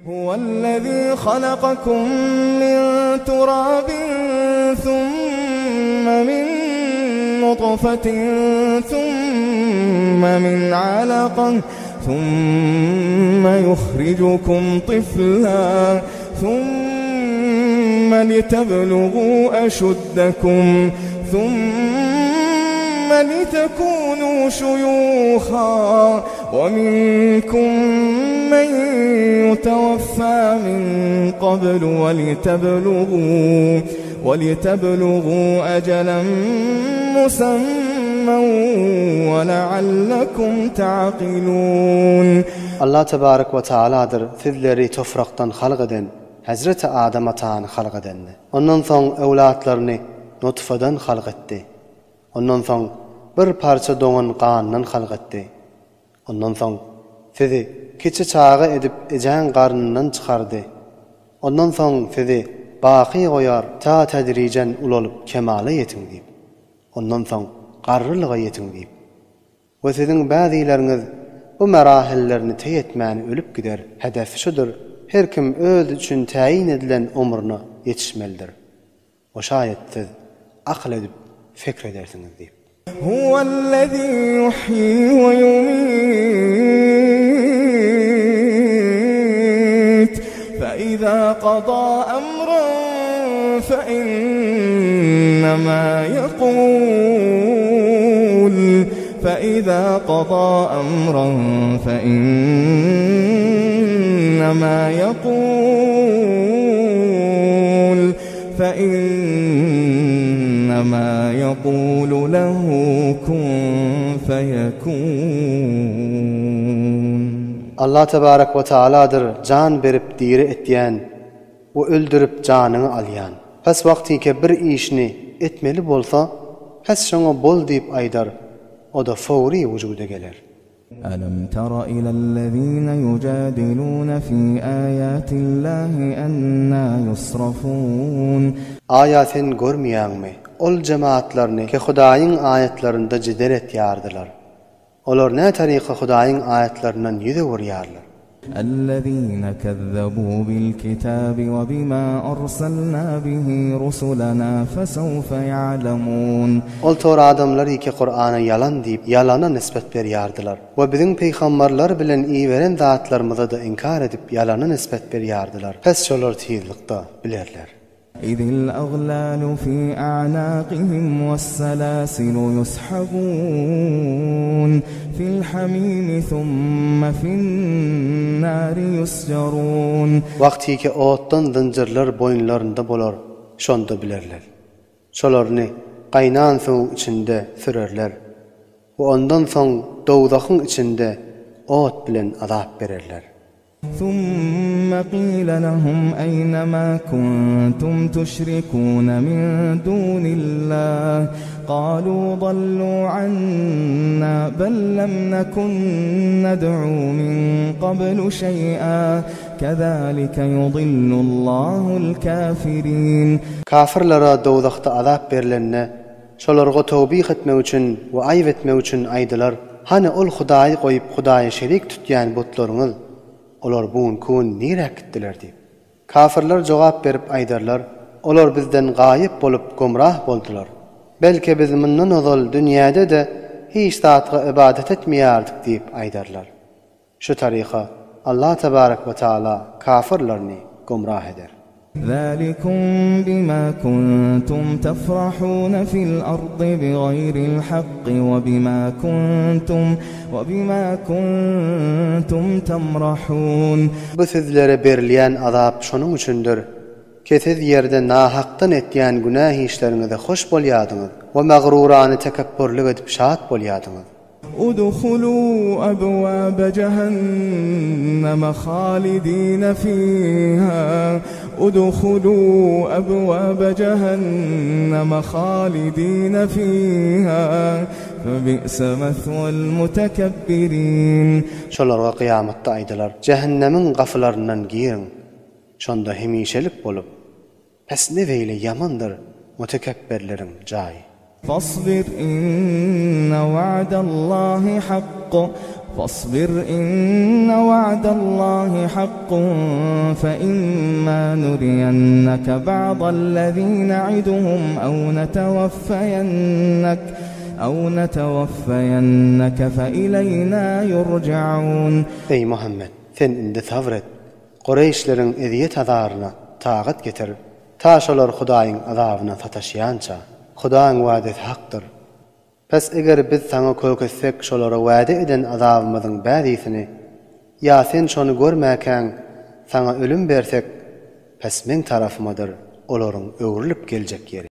هو الذي خلقكم من تراب ثم من نطفة ثم من علقة ثم يخرجكم طفلا ثم لتبلغوا أشدكم ثم لتكونوا شيوخا ومنكم من يتوفى من قبل ولتبلغوا أجلا مسمى ولعلكم تعقلون. Allah tebarek ve Teala'dır sizleri topraktan halk eden, Hazreti Adem atan halk edenni. Ondan soň evlatlarını nutfadan halk etti. Ondan soň bir parça doňun qanından halk etti. Ondan soň sizi kiçi çağı edip ejen garnından çıkardı. Ondan soň sizi baqi goýar ta tedricen ulolup kemale yetin diýip. Ondan soň garrylyga yetin diýip. Ve sizin bäzileriniz bu merahillerini teyetmäni ölüp gider. Hedefi şudur: her kim öz üçün tayin edilen umruna yetişmelidir. O şayet siz akıl edip fikr edersiniz diýip. Huvellezî yuhyi ve yumît fe izâ qadâ emran fe innemâ yekûl فإذا قضى أمرا فإنما يقول له كن فيكون. Allah tebarek ve Teala'dır can berip diri etdiyen ve öldürüp canını alyan. Pes vaktike bir işini etmeli bolsa pes şoňa bol diýip aýdar. O da fawri wujuda geler. ألم تر إلى الذين يجادلون في آيات الله أنى يصرفون. Ayatin görmeýärmi? Ol jemaatlaryny ki Hudaýyň ayetlerinde jidel etýärdiler. Olar ne tariqa Hudaýyň ayetlerininden ýüze görýärler. الذين كذبوا بالكتاب وبما أرسلنا به رسلنا فسوف يعلمون. Ol tor adamlar ki Kur'ana yalan diýip yalana nispet berýärdiler. We biziň peýgamberler bilen iýveren zatlarymyza da inkar edip yalana nispet berýärdiler. Pes şolar týizlikda bilerler. إذ الأغلال في أعناقهم والسلاسل يسحبون في الحميم ثم في النار يسجرون. Vakti ki otdan zincirler boyunlarında bolar, şonda bilerler. Şolarny qaynan suw içinde sürerler. We ondan soň dowdakyň içinde ot bilen azap bererler. ثم قيل لهم أين ما كنتم تشركون من دون الله قالوا ضلوا عنا بل لم نكن ندعو من قبل شيئا كذلك يضل الله الكافرين. Kafirlara dowdakda azap berilenne şolarga tawbih etmek üçin we aýyp etmek üçin aýdylar: "Hani ol Hudaýy goýup Hudaýa şerik tutýan botlaryňyz olar buň kun nirä gitdiler?" diýip. Kafirler jogap berip aýdarlar: "Olar bizden gaýyp bolup gomrah boldular. Belki biz mundan ozal dünýäde de hiç zatga ibadet etmeýärdik" diýip aýdarlar. Şu tariqa Allah tebarek ve Teala kafirlerini gomrah eder. ذلكم بما كنتم تفرحون في الأرض بغير الحق وبما كنتم تمرحون. Bu sizlere berilýän azap şonuň üçindir. Kesiz ýerde nahakdan etýän günah işlerinize hoş bolýadyňyz we magrurany tekebburlyk edip şat bolýadyňyz. ادخلوا أبواب جهنم خالدين فيها ادخلوا أبواب جهنم خالدين فيها فبئس مثوى المتكبرين. Şolarga kıyamatda aýdylar: "Cehennemin gafylaryndan girin. Şonda hemişelik bolup, pes ne beýle yamandyr mutekebbirleriň jaýy." فاصبر إن وعد الله حق فاصبر إن وعد الله حق فإما نرينك بعض الذي نعدهم أو نتوفينك فإلينا يرجعون. Ey Muhammed, sen indi sabret. Qureyşlerin eziyet azarına taqat getir. Taş olar Hudaýyň azabyna sataşýança. Hudaýyň wa'desi haktır. Pes eger biz sana kökessek şolara wa'de eden azabymyzyň bäzisini, ya sen şonu görmäkäň sana ölüm bersek, pes men tarafymadyr olaryň öwrülip geljek ýeri.